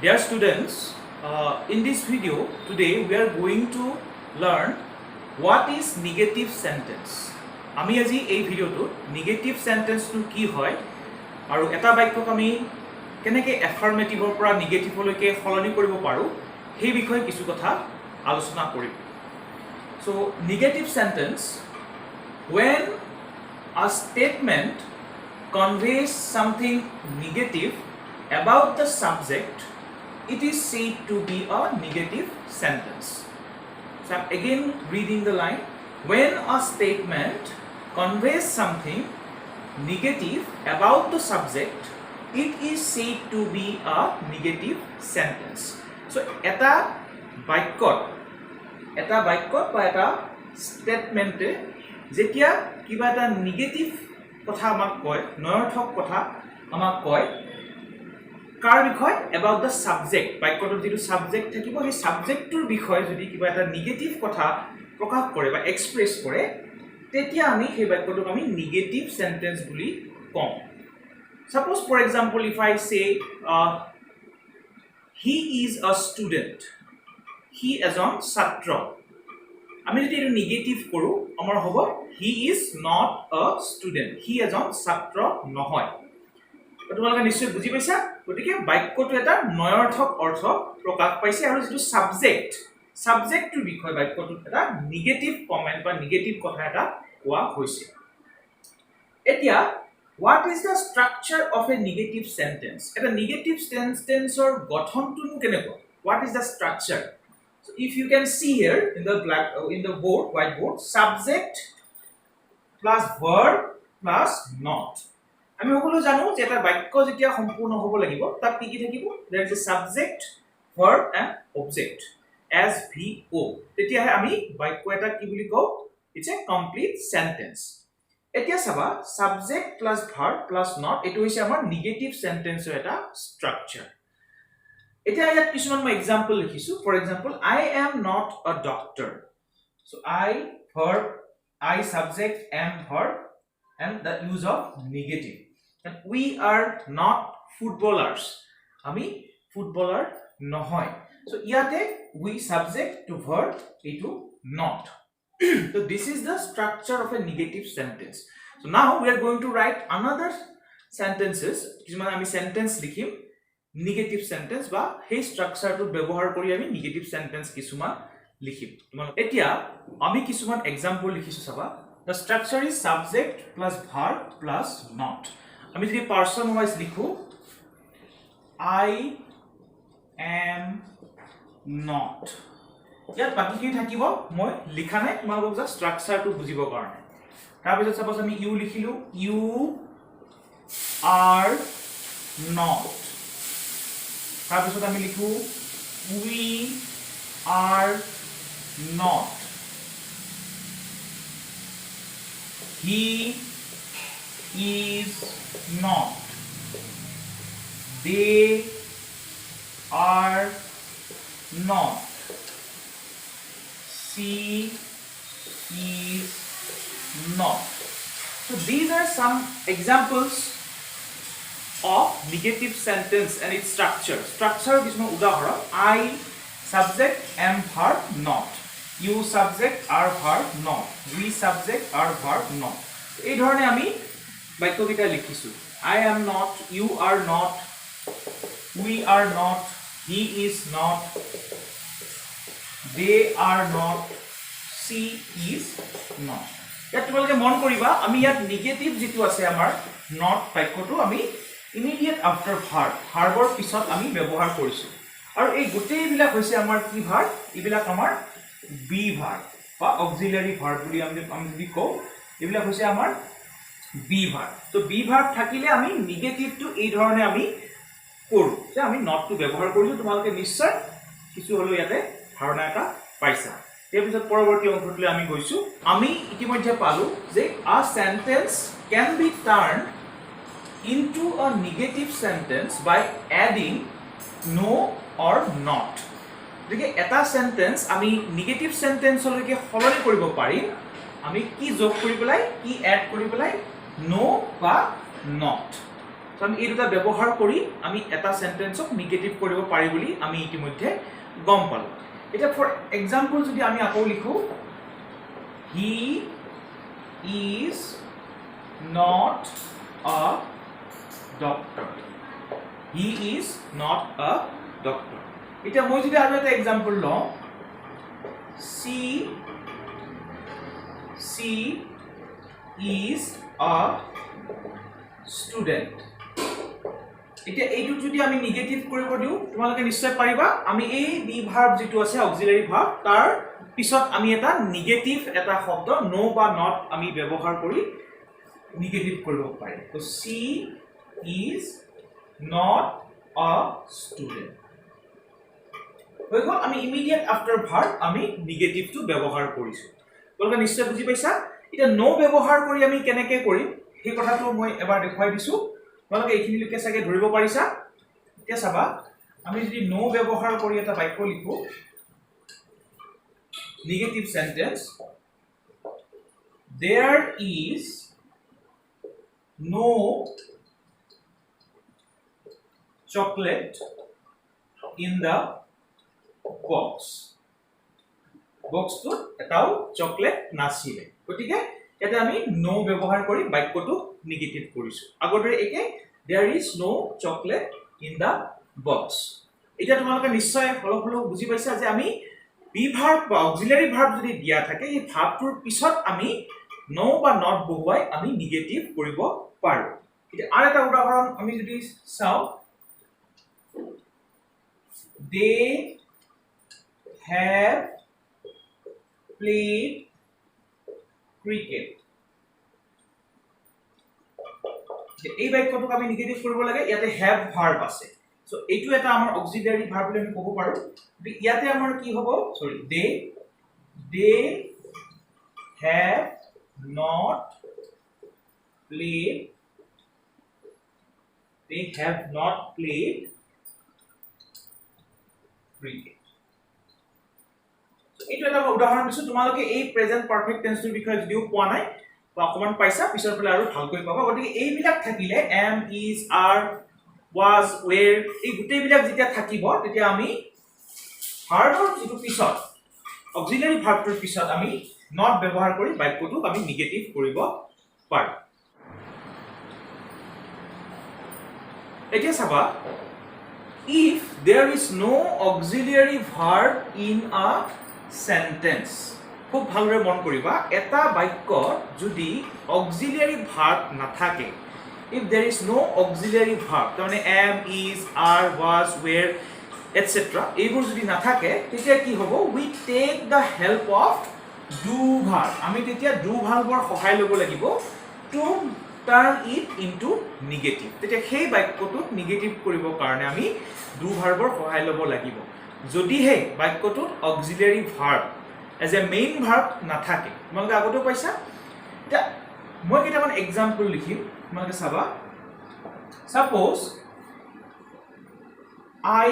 Dear students, in this video today we are going to learn what is negative sentence. আমি আজি এই ভিডিওটো negative sentence টো কি হয় আৰু এটা বাক্যক আমি কেনেকৈ affirmative পৰা negative লৈকে সলনি কৰিব পাৰো সেই বিষয়ে কিছু কথা আলোচনা কৰিম. So negative sentence, when a statement conveys something negative about the subject, it is said to be a negative sentence. So I'm again reading the line. When a statement conveys something negative about the subject, it is said to be a negative sentence. So eta baikot বা এটা স্টেটমেন্টে যেতিয়া কিবা এটা negative কথা আমাক কয়, নয়ৰ্থক কথা আমাক কয়, কাৰ বিষয় about the subject, বাক্যটোৰ যিটো সাবজেক্ট থাকিব সেই সাবজেক্টটোৰ বিষয়ে যদি কিবা এটা নেগেটিভ কথা প্ৰকাশ কৰে বা এক্সপ্ৰেছ কৰে, তেতিয়া আমি সেই বাক্যটোক আমি নেগেটিভ সেন্টেন্স বুলি কওঁ. Suppose for example if I say he is a student, he এজন ছাত্ৰ, আমি যদি এটা নেগেটিভ কৰো আমাৰ হ'ব he is not a student, he এজন ছাত্ৰ নহয়. তোমালোকে নিশ্চয় বুজি পাইছা. গতিকে বাক্যটো এটা নয়ৰ্থক অৰ্থ প্ৰকাশ পাইছে আৰু যেটো সাবজেক্টৰ বিষয় বাক্যটো এটা নেগেটিভ কমেন্ট বা নেগেটিভ কথা এটা কোৱা হৈছে. এতিয়া what is the structure of a negative sentence? এটা নেগেটিভ সেন্টেন্সৰ গঠনটো কেনেকুৱা? What is the structure? So if you can see here in the whiteboard, subject plus verb plus not. আমি সকলো জানো যে এটা বাক্য যেতিয়া সম্পূৰ্ণ হ'ব লাগিব তাত কি কি থাকিব? there is a subject, verb and object as VO. তেতিয়াহে আমি বাক্য এটা কি বুলি কওঁ? it's a complete sentence. এতিয়া চাবা subject plus verb plus not এটো হৈছে আমাৰ নেগেটিভ সেন্টেন্সৰ এটা স্ট্ৰাকচাৰ. এতিয়া ইয়াত কিছুমান মই এক্সাম্পল লিখিছো. For example I am not a doctor. So I verb, I subject, am verb and the use of negative. And we are not footballers. আমি ফুটবলাৰ নহয়. So ইয়াতে we subject to verb etu not. So this is the structure of a negative sentence. So now we are going to write another sentences. কিছুমান আমি sentence লিখিম negative sentence বা সেই স্ট্ৰাকচাৰটো ব্যৱহাৰ কৰি আমি নেগেটিভ সেন্টেন্স কিছুমান লিখিম. তোমালোক এতিয়া আমি কিছুমান এক্সাম্পল লিখিছো চাবা. The structure is subject plus verb plus not. আমি যদি পারসন ওয়াইজ লিখো I am not, ইয়াত বাকি কি থাকিব মই লিখা নাই, তোমালোকক জাস্ট স্ট্ৰাকচাৰটো বুজিবৰ কাৰণে. তাৰ পিছত সাপোজ আমি ইউ লিখিলো you are not. তাৰ পিছত আমি লিখো we are not, he is not, they are not, she is not. So these are some examples of negative sentence and its structure. Structure কিছুমান উদাহৰণ I subject, am verb, not, you subject, are verb, not, we subject, are verb, not. এই ধৰণে আমি বাক্যকেইটা লিখিছো. I am not, you are not, we are not, he is not, they are not, she is not. ইয়াত তোমালোকে মন কৰিবা আমি ইয়াত নেগেটিভ যেটো আছে আমাৰ not বাক্যটো আমি ইমিডিয়েট আফটাৰ ভাৰ্বৰ পিছত আমি ব্যৱহাৰ কৰিছো. আৰু এই গোটেই বিলাক হৈছে আমাৰ কি ভাৰ্ব? এইবিলাক আমাৰ বি ভাৰ্ব বা অক্সিলাৰি ভাৰ্ব বুলি আমি যদি কওঁ, এইবিলাক হৈছে আমাৰ বি ভাৰ্ব. তো বি ভাৰ্ব থাকিলে আমি নেগেটিভটো এই ধৰণে আমি কৰো যে আমি নটটো ব্যৱহাৰ কৰিছো. তোমালোকে নিশ্চয় কিছু হলো ইয়াতে ধাৰণা এটা পাইছা. ইয়াৰ পিছত পৰৱৰ্তী অংশটোলৈ আমি গৈছো. আমি ইতিমধ্যে পালো যে a sentence can be turned into a negative sentence by adding no or not. দেখে এটা সেন্টেন্স আমি নেগেটিভ সেন্টেন্সলৈকে সলনি কৰিব পাৰিম আমি কি যোগ কৰি পেলাই কি এড কৰি পেলাই no বা not. সো আমি এই দুটা ব্যৱহাৰ কৰি আমি এটা সেন্টেন্সক নেগেটিভ কৰিব পাৰি বুলি আমি ইতিমধ্যে গম পালো এটা ফৰ এক্সাম্পল যদি আমি আকৌ লিখো he is not a doctor he is not a doctor এটা মই যদি আৰু এটা এক্সাম্পল লওঁ she is a student এটা এইটো যদি আমি নেগেটিভ কৰিব দিও তোমালোকে নিশ্চয় পাৰিবা আমি এই বি ভাৰ্ব যেটো আছে অক্সিলাৰি ভাৰ্ব তাৰ পিছত আমি এটা নেগেটিভ এটা শব্দ নো বা নট আমি ব্যৱহাৰ কৰি নেগেটিভ কৰিব পাৰি তো she is not a student হৈ গ'ল আমি ইমিডিয়েট আফটাৰ ভাৰ্ব আমি নেগেটিভটো ব্যৱহাৰ কৰিছো তোমালোকে নিশ্চয় বুজি পাইছা এটা নো ব্যৱহাৰ কৰি আমি কেনেকৈ কৰিম সেই কথাটো মই এবাৰ দেখুৱাই দিছো তোমালোকে এইখিনি লিখে চাগে ধৰিব পাৰিছা এতিয়া চাবা আমি যদি নো ব্যৱহাৰ কৰি এটা বাক্য লিখো negative sentence there is no chocolate in the box বক্সটো এটাও চকলেট নাছিলে গতিকে এটা আমি নো ব্যৱহাৰ কৰি বাক্যটো নেগেটিভ কৰিছো আগৰদৰে একে there is no chocolate in the box এটা তোমালোকে নিশ্চয় হলহল বুজি পাইছা যে আমি বি ভার্ব বা অক্সিলাৰি ভাৰ্ব যদি দিয়া থাকে এই ভাৰ্বটোৰ পিছত আমি নো বা নট বহুৱাই আমি নেগেটিভ কৰিব পাৰো এটা আৰু এটা উদাহৰণ আমি যদি চাও they have played cricket এই বাক্যটোক আমি নেগেটিভ কৰিব লাগে ইয়াতে হ্যাভ ভাৰ্ব আছে সো এইটো এটা আমাৰ অক্সিলাৰি ভাৰ্ব বুলি আমি ক'ব পাৰো ইয়াতে আমাৰ কি হ'ব সৰি they have not played cricket এইটো এটা উদাহৰণ দিছো তোমালোকে এই প্ৰেজেন্ট পাৰফেক্ট টেন্সৰ বিষয়ে যদিও পোৱা নাই বা অকমান পাইছা পিছৰ ফালে আৰু ভালকৈ পাবা গতিকে এইবিলাক থাকিলে am is are was were এই গোটেইবিলাক যেতিয়া থাকিব তেতিয়া আমি ভাৰ্বৰ যেটো পিছত অক্সিলাৰি ভাৰ্বটোৰ পিছত আমি নট ব্যৱহাৰ কৰি বাক্যটো আমি নেগেটিভ কৰিব পাৰো এতিয়া চাবা if there is no auxiliary verb in a sentence খুব ভালৰে মন কৰিবা এটা বাক্য যদি অক্সিলাৰি ভার্ব নাথাকে if there is no auxiliary verb মানে am is are was were etc এইবোৰ যদি নাথাকে তেতিয়া কি হ'ব we take the help of do verb আমি তেতিয়া do ভাৰ্বৰ সহায় ল'ব লাগিব to turn it into negative তেতিয়া সেই বাক্যটোক নেগেটিভ কৰিবৰ কাৰণে আমি do ভাৰ্বৰ সহায় ল'ব লাগিব যদিহে বাক্যটোত অক্সিলাৰি verb as a main verb নাথাকে তোমালোকে আগতেও পাইছা এটা মই কেইটামান এক্সাম্পল লিখিম তোমালোকে চাবা suppose I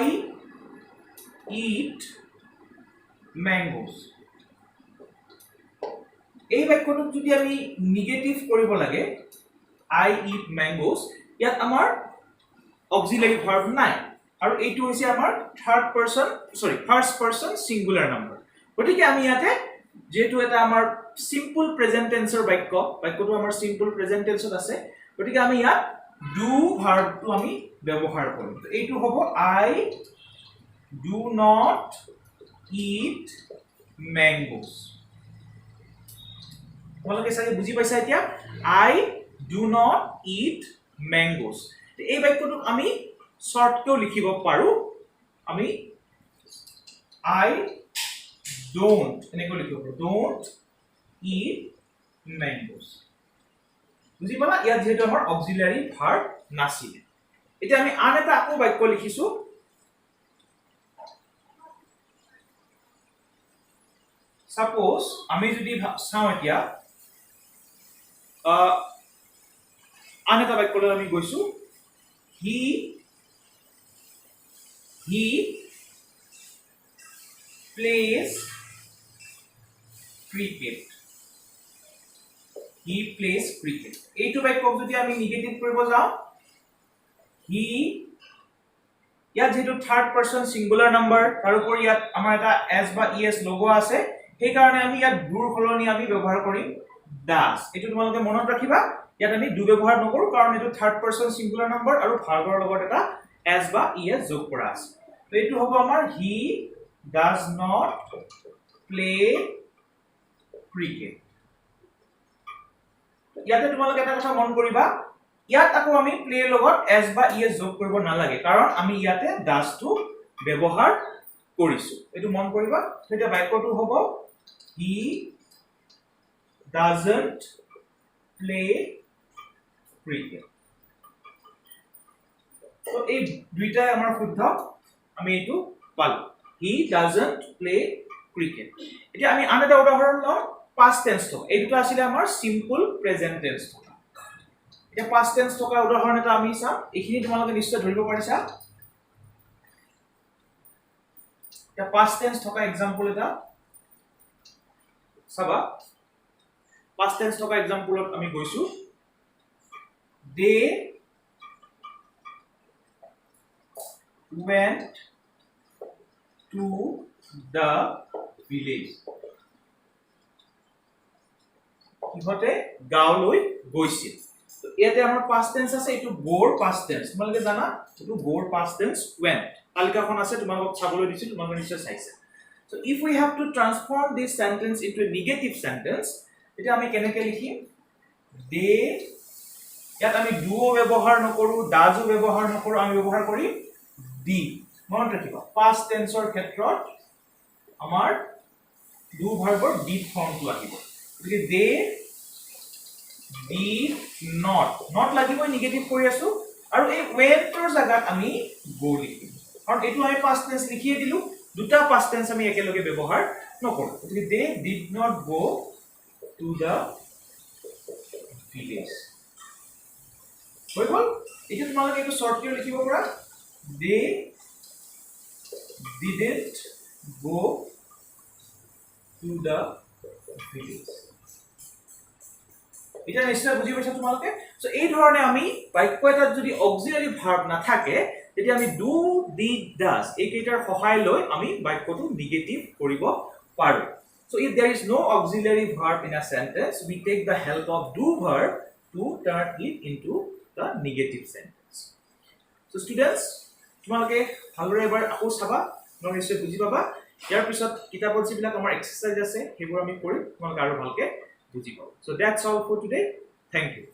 eat mangoes এই বাক্যটোক যদি আমি নেগেটিভ কৰিব লাগে I eat mangoes ইয়াত আমাৰ অক্সিলাৰি ভাৰ্ব নাই আৰু এইটো হৈছে আমাৰ ফাৰ্স্ট পাৰসন সিঙ্গুলাৰ নাম্বাৰ গতিকে আমি ইয়াতে যেটো এটা আমাৰ সিম্পল প্ৰেজেন্ট টেন্সৰ বাক্যটো আমাৰ সিম্পল প্ৰেজেন্ট টেন্সত আছে গতিকে আমি ইয়াত do ভাৰ্বটো আমি ব্যৱহাৰ কৰিম এইটো হ'ব I do not eat mangoes তোমালোকে চাগে বুজি পাইছা এতিয়া I do not eat mangoes এই বাক্যটোক আমি শর্টকেও লিখিব পাৰো আমি I don't এনেকৈ লিখিব don't eat mangoes বুজি পালা ইয়াত যেটো আমাৰ অক্সিলাৰি ভার্ব নাছিল এতিয়া আমি আন এটা আকৌ বাক্য লিখিছো সাপোজ আমি যদি চাও এতিয়া আন এটা বাক্যলৈ আমি গৈছো he plays cricket he plays cricket এইটো বাক্যক যদি আমি নেগেটিভ কৰিব যাও he ইয়াত যেটো থাৰ্ড পাৰসন সিঙ্গুলাৰ নাম্বাৰ তাৰ উপৰি ইয়াত আমাৰ এটা s বা es লোগো আছে সেই কাৰণে আমি ইয়াত ডুৰ সলনি আমি ব্যৱহাৰ কৰিম does এটো তোমালোকে মনত ৰাখিবা ইয়াত আমি ডু ব্যৱহাৰ নকৰো কাৰণ এটো থাৰ্ড পাৰসন সিঙ্গুলাৰ নাম্বাৰ আৰু ভাৰ্বৰ লগত এটা s বা es যোগ কৰা আছে তো এটো হ'ব আমাৰ he does not play cricket ইয়াতে তোমালোকে এটা কথা মন কৰিবা ইয়াত আকৌ আমি প্লে লগত s বা es যোগ কৰিব নালাগে কাৰণ আমি ইয়াতে does টো ব্যৱহাৰ কৰিছো এটো মন কৰিবা তেতিয়া বাক্যটো হ'ব he doesn't play cricket তো এই দুইটাই আমাৰ শুদ্ধ আমি এটো পালো he doesn't play cricket এতিয়া আমি আন এটা উদাহৰণ লওঁ past tense তো এই দুটো আছিল আমাৰ simple present tense তো এটা past tense থকা উদাহৰণ এটা আমি চাম এইখিনি তোমালোকে নিশ্চয় ধৰিব পাৰিছা এটা past tense থকা एग्जांपल এটা চাবা past tense থকা एग्जांपलত আমি গৈছো they went to the village ইহতে গাঁৱলৈ গৈছিল তো ইয়াতে আমাৰ past tense আছে এটো গোৰ past tense তোমালোকে জানা এটো গোৰ past tense went তালিকাখন আছে তোমালোকক চাবলৈ দিছিল তোমালোকে নিশ্চয় চাইছে so if we have to transform this sentence into a negative sentence এটা আমি কেনেকৈ লিখিম they ইয়াত আমি do ব্যৱহাৰ নকৰো does ব্যৱহাৰ নকৰো আমি ব্যৱহাৰ কৰিম did মনত ৰাখিবা past tense ৰ ক্ষেত্ৰত আমাৰ do ভাৰ্বৰ did ফৰ্মটো আহিব গতিকে they did not লাগিবই নেগেটিভ কৰি আছো আৰু এই went ৰ জাগাত আমি go লিখিম কাৰণ এটো আমি past tense লিখিয়ে দিলো দুটা past tense আমি একেলগে ব্যৱহাৰ নকৰো গতিকে they did not go to the village হৈ গল এটা তোমালোকে একটু শর্ট কৰি লিখিব পাৰা they didn't go to the village এটা নিশ্চয় বুজি পাইছা তোমালোকে সো এই ধৰণে আমি বাক্য এটাত যদি অক্সিলাৰি ভাৰ্ব না থাকে তেতিয়া আমি ডু ডিড ডাজ এই কেইটাৰ সহায় লৈ আমি বাক্যটো নেগেটিভ কৰিব পাৰো so if there is no auxiliary verb in a sentence we take the help of do verb to turn it into the negative sentence so students তোমালোকে ভালদৰে এবাৰ আকৌ চাবা মই নিশ্চয় বুজি পাবা ইয়াৰ পিছত কিতাপত যিবিলাক আমাৰ এক্সাৰসাইজ আছে সেইবোৰ আমি কৰি তোমালোকে আৰু ভালকে বুজি পাব so that's all for today thank you